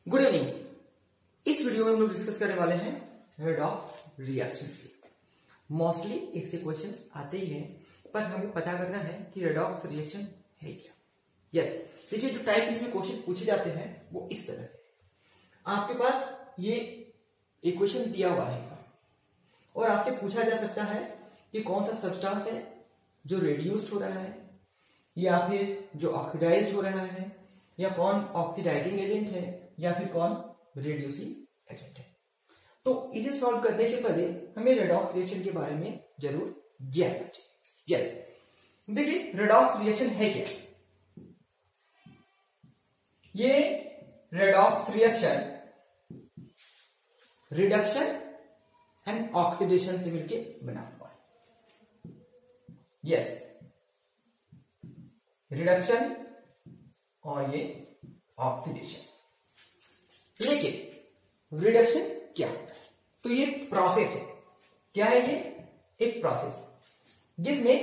Good evening. इस video में हम लोग डिस्कस करने वाले हैं रेडॉक्स रिएक्शन से। मोस्टली इससे क्वेश्चंस आते ही हैं, पर हमें पता करना है कि रेडॉक्स रिएक्शन है क्या। यस, देखिए जो टाइप इसमें क्वेश्चन पूछे जाते हैं वो इस तरह से। आपके पास ये इक्वेशन दिया हुआ है और आपसे पूछा जा सकता है कि कौन सा सब्सटेंस है जो रिड्यूस्ड हो रहा है या फिर जो ऑक्सीडाइज्ड हो रहा है, या कौन ऑक्सीडाइजिंग एजेंट है या फिर कौन रिड्यूसिंग एजेंट है। तो इसे सॉल्व करने से पहले हमें रेडॉक्स रिएक्शन के बारे में जरूर जानना चाहिए। यस, देखिए रेडॉक्स रिएक्शन है क्या। ये redox reaction reduction and oxidation से मिलके बना हुआ है। यस, रिडक्शन और ये ऑक्सीडेशन। लेकिन रिडक्शन क्या होता है? तो ये प्रोसेस है। क्या है ये? एक प्रोसेस जिसमें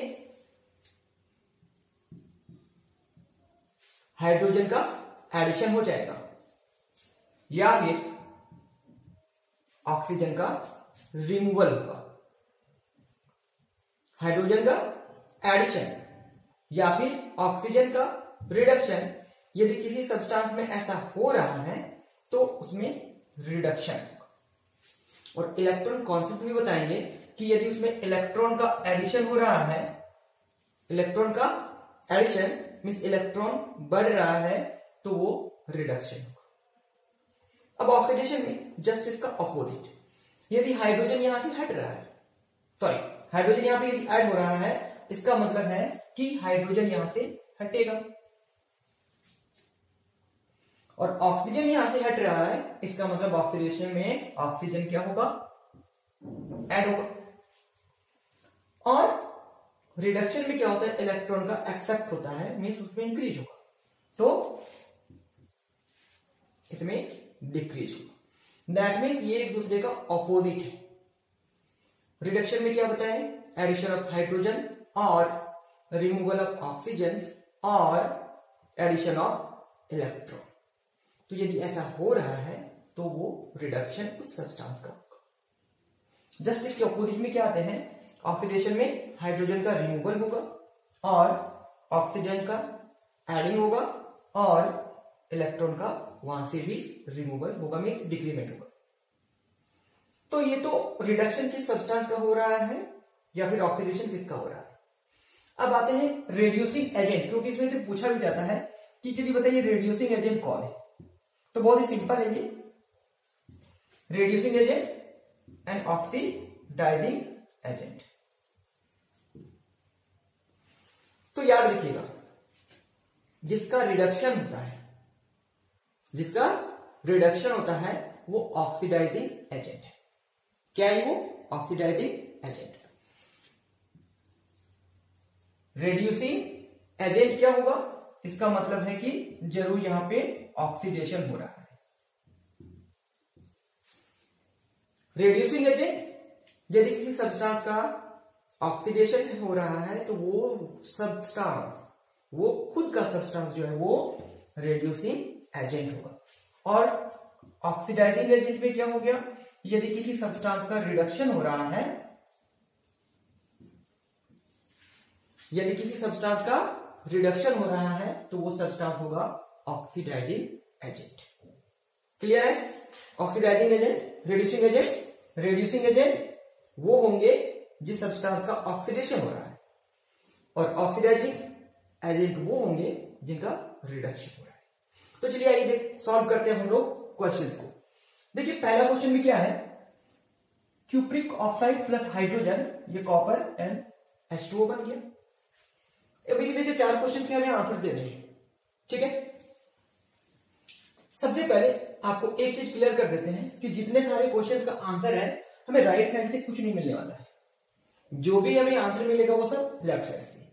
हाइड्रोजन का एडिशन हो जाएगा या फिर ऑक्सीजन का रिमूवल होगा। हाइड्रोजन का एडिशन या फिर ऑक्सीजन का रिडक्शन, यदि किसी सब्सटेंस में ऐसा हो रहा है तो उसमें रिडक्शन होगा। और इलेक्ट्रॉन कॉन्सेप्ट भी बताएंगे कि यदि उसमें इलेक्ट्रॉन का एडिशन हो रहा है, इलेक्ट्रॉन का एडिशन मींस इलेक्ट्रॉन बढ़ रहा है, तो वो रिडक्शन होगा। अब ऑक्सीडेशन में जस्ट इसका ऑपोजिट, यदि हाइड्रोजन यहां से हट रहा है, सॉरी हाइड्रोजन यहां पे यदि ऐड हो रहा है, इसका मतलब है कि हाइड्रोजन यहां से हटेगा, और ऑक्सीजन यहां से हट रहा है, इसका मतलब ऑक्सीडेशन में ऑक्सीजन क्या होगा? ऐड होगा। और रिडक्शन में क्या होता है? इलेक्ट्रॉन का एक्सेप्ट होता है, मींस उसमें इंक्रीज होगा, तो इसमें डिक्रीज होगा। दैट मीन्स ये एक दूसरे का ऑपोजिट है। रिडक्शन में क्या बताएं? एडिशन ऑफ हाइड्रोजन और रिमूवल ऑफ ऑक्सीजन और एडिशन ऑफ इलेक्ट्रॉन। तो यदि ऐसा हो रहा है तो वो रिडक्शन उस सब्सटेंस का होगा। जस्ट इसके ऑपोजिट में क्या आते हैं? ऑक्सीडेशन में हाइड्रोजन का रिमूवल होगा और ऑक्सीजन का एडिंग होगा और इलेक्ट्रॉन का वहां से भी रिमूवल होगा, मीन्स डिक्रीमेंट होगा। तो ये तो रिडक्शन किस सब्सटेंस का हो रहा है या फिर ऑक्सीडेशन किसका हो रहा है। अब आते हैं रिड्यूसिंग एजेंट, क्योंकि इसमें से पूछा भी जाता है कि चलिए बताइए रिड्यूसिंग एजेंट कौन है। तो बहुत ही सिंपल है ये, reducing agent and oxidizing agent. तो याद रखिएगा, जिसका रिडक्शन होता है वो ऑक्सीडाइजिंग एजेंट है। क्या है वो? Oxidising agent. रिड्यूसिंग एजेंट क्या होगा? इसका मतलब है कि जरूर यहां पे ऑक्सीडेशन हो रहा है। रिड्यूसिंग एजेंट, यदि किसी सब्सटेंस का ऑक्सीडेशन हो रहा है तो वो सब्सटेंस, वो खुद का सब्सटेंस जो है वो रिड्यूसिंग एजेंट होगा। और ऑक्सीडाइजिंग एजेंट में क्या हो गया? यदि किसी सब्सटेंस का रिडक्शन हो रहा है, यदि किसी सब्सटेंस का रिडक्शन हो रहा है तो वो सब्सटेंस होगा ऑक्सीडाइजिंग एजेंट। क्लियर है? ऑक्सीडाइजिंग एजेंट, रिड्यूसिंग एजेंट वो होंगे जिस सब्सटेंस का ऑक्सीडेशन हो रहा है, और ऑक्सीडाइजिंग एजेंट वो होंगे जिनका रिडक्शन हो रहा है। तो चलिए आइए सॉल्व करते हैं हम लोग क्वेश्चंस को। देखिए पहला क्वेश्चन में क्या है? क्यूप्रिक ऑक्साइड प्लस हाइड्रोजन, ये कॉपर एंड H2O बन गया। अब इसमें से 4 क्वेश्चन के हमें आंसर देने हैं, ठीक है। सबसे पहले आपको एक चीज क्लियर कर देते हैं कि जितने सारे क्वेश्चन का आंसर है, हमें राइट साइड से कुछ नहीं मिलने वाला है। जो भी हमें आंसर मिलेगा वो सब लेफ्ट साइड से,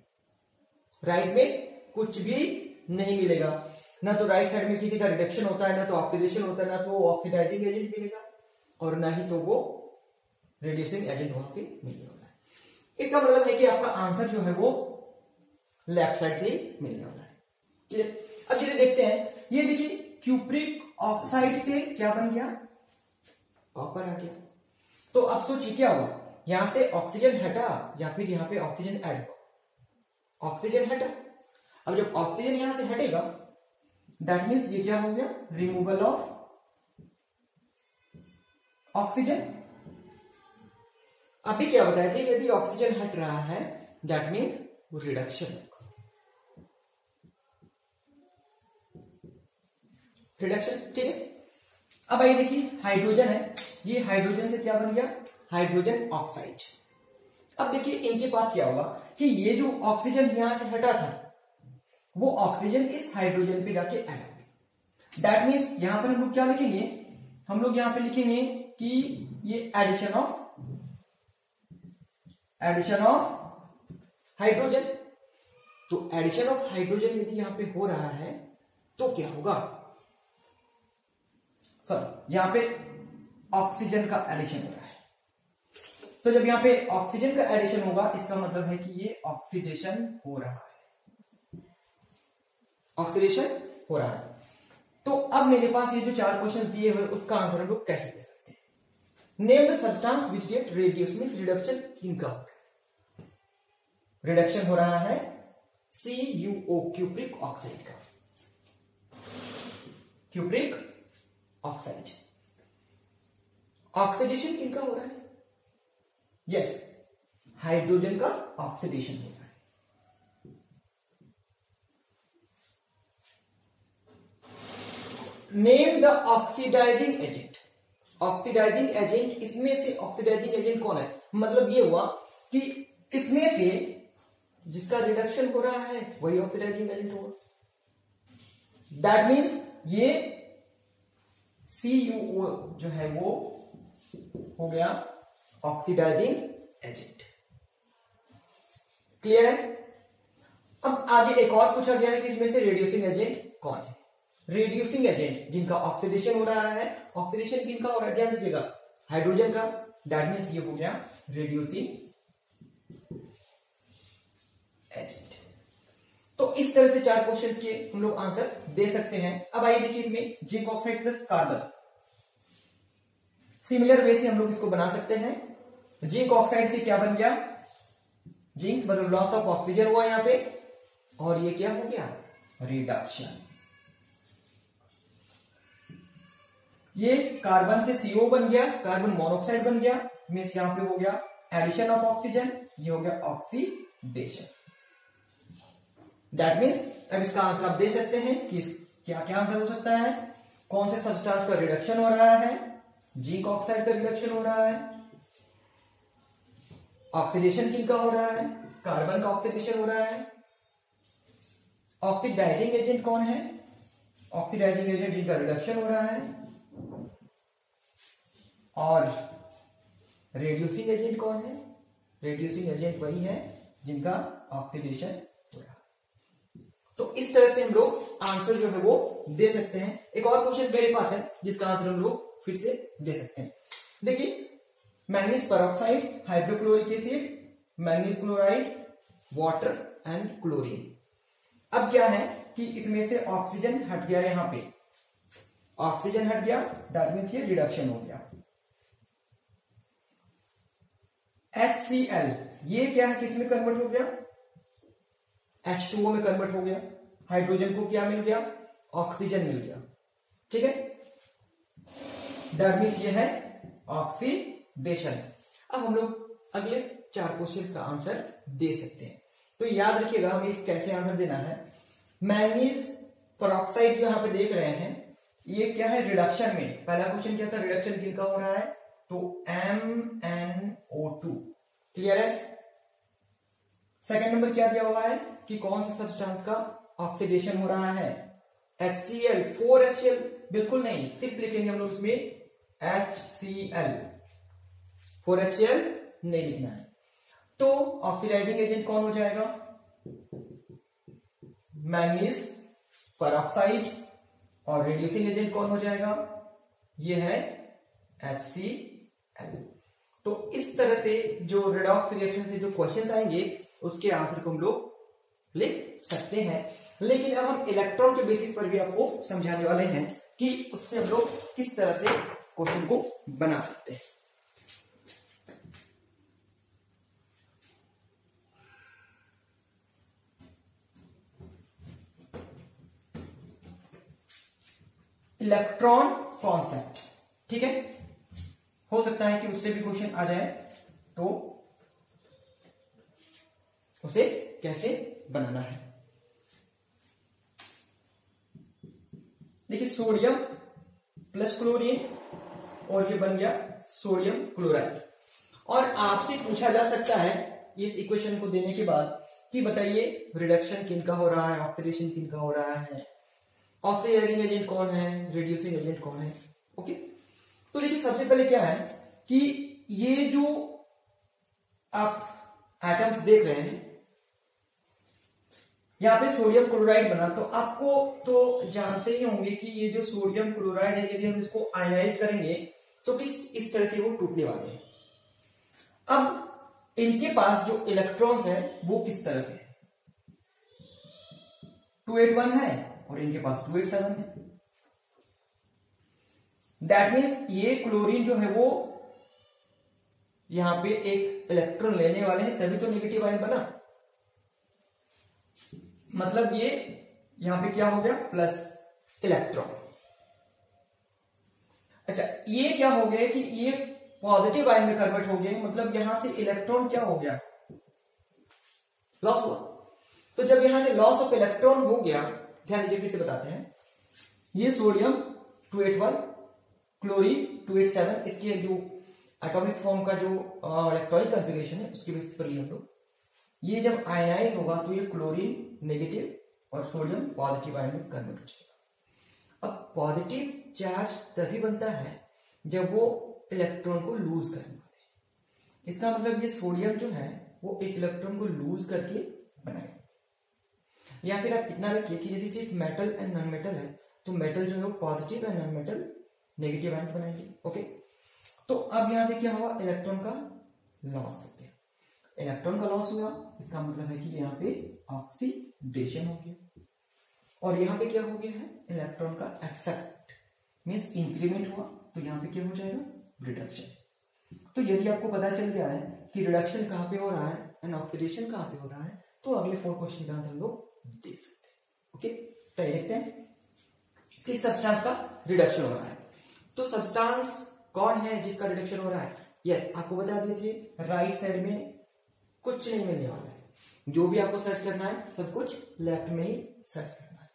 राइट में कुछ भी नहीं मिलेगा। ना तो राइट साइड में किसी का रिडक्शन होता है, ना तो ऑक्सीडेशन होता है, ना तो ऑक्सीडाइजिंग एजेंट मिलेगा, और ना ही तो वो रिड्यूसिंग एजेंट वहां पे मिलने वाला है। इसका मतलब है कि आपका आंसर जो है वो लेफ्ट साइड से ही मिलने वाला है। अब चलिए देखते हैं, ये देखिए क्यूप्रिक ऑक्साइड से क्या बन गया, कॉपर आ गया। तो अब सोचिए क्या हुआ, यहां से ऑक्सीजन हटा या फिर यहां पे ऑक्सीजन ऐड हुआ, ऑक्सीजन हटा। अब जब ऑक्सीजन यहां से हटेगा दैट मीन्स ये क्या हो गया, रिमूवल ऑफ ऑक्सीजन। अभी क्या बताया था, यदि ऑक्सीजन हट रहा है दैट मीन्स वो रिडक्शन, रिडक्शन, ठीक है। अब आइए देखिए हाइड्रोजन है, ये हाइड्रोजन से क्या बन गया, हाइड्रोजन ऑक्साइड। अब देखिए इनके पास क्या होगा कि ये जो ऑक्सीजन यहां से हटा था वो ऑक्सीजन इस हाइड्रोजन पे जाके ऐड हो गया। दैट मीन्स यहां पर हम लोग क्या लिखेंगे, हम लोग यहां पे लिखेंगे कि ये एडिशन ऑफ हाइड्रोजन। तो एडिशन ऑफ हाइड्रोजन यदि यहां पे हो रहा है तो क्या होगा, सर यहां पे ऑक्सीजन का एडिशन हो रहा है। तो जब यहां पे ऑक्सीजन का एडिशन होगा इसका मतलब है कि ये ऑक्सीडेशन हो रहा है, ऑक्सीडेशन हो रहा है। तो अब मेरे पास ये जो 4 क्वेश्चन दिए हुए उसका आंसर हम लोग कैसे दे सकते हैं। Name the substance which get reduce, means reduction किनका हो रहा है, रिडक्शन हो रहा है CuO क्यूप्रिक ऑक्साइड का, क्यूप्रिक ऑक्साइड। ऑक्सीडेशन किनका हो रहा है, यस हाइड्रोजन का ऑक्सीडेशन हो रहा है। Name the oxidizing agent, oxidizing agent, इसमें से ऑक्सीडाइजिंग एजेंट कौन है, मतलब ये हुआ कि इसमें से जिसका रिडक्शन हो रहा है वही ऑक्सीडाइजिंग एजेंट होगा। दैट मीन्स ये CuO जो है वो हो गया ऑक्सीडाइजिंग एजेंट, क्लियर है। अब आगे एक और पूछा गया है कि इसमें से रेड्यूसिंग एजेंट कौन है। रेड्यूसिंग एजेंट जिनका ऑक्सीडेशन हो रहा है, ऑक्सीडेशन किनका हो रहा है ध्यान दीजिएगा, हाइड्रोजन का, दैट मीन्स ये हो गया रेड्यूसिंग एजेंट। तो इस तरह से 4 क्वेश्चन के हम लोग आंसर दे सकते हैं। अब आइए देखिए इसमें zinc oxide plus carbon, similar way से हम लोग इसको बना सकते हैं। जिंक ऑक्साइड से क्या बन गया, जिंक मतलब लॉस ऑफ ऑक्सीजन हुआ यहां पे, और ये क्या हो गया, रिडक्शन। ये कार्बन से CO बन गया, कार्बन मोनोऑक्साइड बन गया, मीन्स यहां पे हो गया एडिशन ऑफ ऑक्सीजन, ये हो गया ऑक्सीडेशन। दैट मीन्स अब इसका आंसर आप दे सकते हैं कि क्या क्या आंसर हो सकता है, कौन से सब्सटेंस का रिडक्शन हो रहा है, जिंक ऑक्साइड का रिडक्शन हो रहा है, ऑक्सीडेशन किनका हो रहा है, कार्बन का ऑक्सीडेशन हो रहा है, ऑक्सीडाइजिंग एजेंट कौन है, ऑक्सीडाइजिंग एजेंट जिनका रिडक्शन हो रहा है, और रेड्यूसिंग एजेंट कौन है, रेड्यूसिंग एजेंट वही है जिनका ऑक्सीडेशन हो रहा है। तो इस तरह से हम लोग आंसर जो है वो दे सकते हैं। एक और क्वेश्चन मेरे पास है जिसका आंसर हम लोग फिर से दे सकते हैं। देखिए manganese peroxide, hydrochloric acid, manganese chloride, water and chlorine. अब क्या है कि इसमें से ऑक्सीजन हट गया, यहां पे ऑक्सीजन हट गया, दैट मीन्स ये रिडक्शन हो गया। HCl ये क्या है, किसमें कन्वर्ट हो गया, H2O में कन्वर्ट हो गया, हाइड्रोजन को क्या मिल गया, ऑक्सीजन मिल गया, ठीक है। दैट मीन्स ये है ऑक्सीडेशन। अब हम लोग अगले 4 क्वेश्चन का आंसर दे सकते हैं। तो याद रखिएगा हमें इस कैसे आंसर देना है। मैग्नीज पेरोक्साइड जो यहां पे देख रहे हैं ये क्या है, रिडक्शन में, पहला क्वेश्चन क्या था, रिडक्शन किनका हो रहा है, तो MnO2, क्लियर है। सेकंड नंबर क्या दिया हुआ है कि कौन से सब्सटेंस का ऑक्सीडेशन हो रहा है, HCl, 4HCl, बिल्कुल नहीं, सिर्फ लिखेंगे हम लोग इसमें HCl, 4HCl नहीं लिखना है। तो ऑक्सीडाइजिंग एजेंट कौन हो जाएगा, मैग्नीज पेरोक्साइड, और रेड्यूसिंग एजेंट कौन हो जाएगा, ये है HCl। तो इस तरह से जो रेडॉक्स रिएक्शन से जो क्वेश्चंस आएंगे उसके आंसर को हम लोग लिख सकते हैं। लेकिन अब हम इलेक्ट्रॉन के बेसिस पर भी आपको समझाने वाले हैं कि उससे हम लोग किस तरह से क्वेश्चन को बना सकते हैं। इलेक्ट्रॉन कॉन्सेप्ट, ठीक है, हो सकता है कि उससे भी क्वेश्चन आ जाए, तो उसे कैसे बनाना है। देखिए सोडियम प्लस क्लोरीन और ये बन गया सोडियम क्लोराइड। और आपसे पूछा जा सकता है इस इक्वेशन को देने के बाद कि बताइए रिडक्शन किनका हो रहा है, ऑक्सीडेशन किनका हो रहा है, ऑक्सीडाइजिंग एजेंट कौन है, रिड्यूसिंग एजेंट कौन है। ओके, तो देखिए सबसे पहले क्या है कि ये जो आप एटम्स देख रहे हैं, यहां पे सोडियम क्लोराइड बना, तो आपको तो जानते ही होंगे कि ये जो सोडियम क्लोराइड है यदि हम इसको आयनाइज करेंगे तो इस तरह से वो टूटने वाले हैं। अब इनके पास जो इलेक्ट्रॉन्स है वो किस तरह से 281 है और इनके पास 287 है। दैट मीन्स ये क्लोरीन जो है वो यहां पे एक इलेक्ट्रॉन लेने वाले हैं, तभी तो नेगेटिव आयन बना। मतलब ये यहां पे क्या हो गया, प्लस इलेक्ट्रॉन। अच्छा, ये क्या हो गया कि ये पॉजिटिव आयन में कन्वर्ट हो गया, मतलब यहां से इलेक्ट्रॉन क्या हो गया, लॉस हुआ। तो जब यहां से लॉस ऑफ इलेक्ट्रॉन हो गया, ध्यान दीजिए फिर से बताते हैं, ये सोडियम 281, क्लोरीन 287, इसके जो एटॉमिक फॉर्म का जो इलेक्ट्रॉनिक कॉन्फ़िगरेशन है उसके बेसिस पर लिए हम लोग, ये जब आयनाइज होगा तो ये क्लोरीन नेगेटिव और सोडियम पॉजिटिव आयन में कन्वर्ट हो जाएगा। अब पॉजिटिव चार्ज तभी बनता है जब वो इलेक्ट्रॉन को लूज करने वाले। इसका मतलब ये सोडियम जो है वो एक इलेक्ट्रॉन को लूज करके बनाएगा। या फिर आप इतना रखिए कि यदि सिर्फ मेटल एंड नॉन मेटल है तो मेटल जो है वो positive and non metal negative ion बनाएंगे। ओके, तो अब यहां से क्या हुआ, इलेक्ट्रॉन का लॉस हो गया। इलेक्ट्रॉन का लॉस हुआ, इसका मतलब है कि यहाँ पे ऑक्सीडेशन हो गया, और यहाँ पे क्या हो गया है, इलेक्ट्रॉन का एक्सेप्ट मीन्स इंक्रीमेंट हुआ, तो यहाँ पे क्या हो जाएगा, रिडक्शन। तो यदि आपको पता चल गया है कि रिडक्शन कहां पे हो रहा है एंड ऑक्सीडेशन कहां पे हो रहा है, तो अगले 4 क्वेश्चन का आंसर हम लोग दे सकते हैं। ओके, तो देखते हैं किस सब्सटेंस का रिडक्शन हो रहा है। तो सब्सटेंस कौन है जिसका रिडक्शन हो रहा है, यस आपको बता दिए थे, राइट साइड में कुछ नहीं मिलने वाला है, जो भी आपको सर्च करना है सब कुछ लेफ्ट में ही सर्च करना है।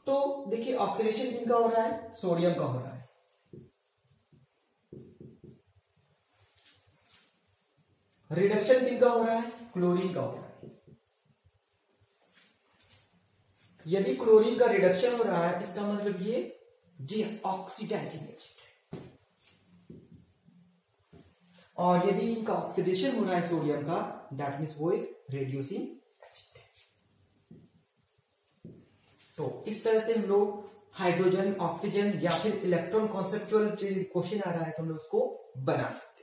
तो देखिए ऑक्सीडेशन किनका हो रहा है, सोडियम का हो रहा है, रिडक्शन किनका हो रहा है, क्लोरीन का हो रहा है। यदि क्लोरीन का रिडक्शन हो रहा है इसका मतलब ये जी ऑक्सीडाइजिंग एजेंट है, और यदि इनका ऑक्सीडेशन हो रहा है सोडियम का, दैट मीन्स वो एक रेड्यूसिंग एजेंट है। तो इस तरह से हम लोग हाइड्रोजन, ऑक्सीजन या फिर इलेक्ट्रॉन कॉन्सेप्चुअल क्वेश्चन आ रहा है तो हम लोग उसको बना सकते हैं।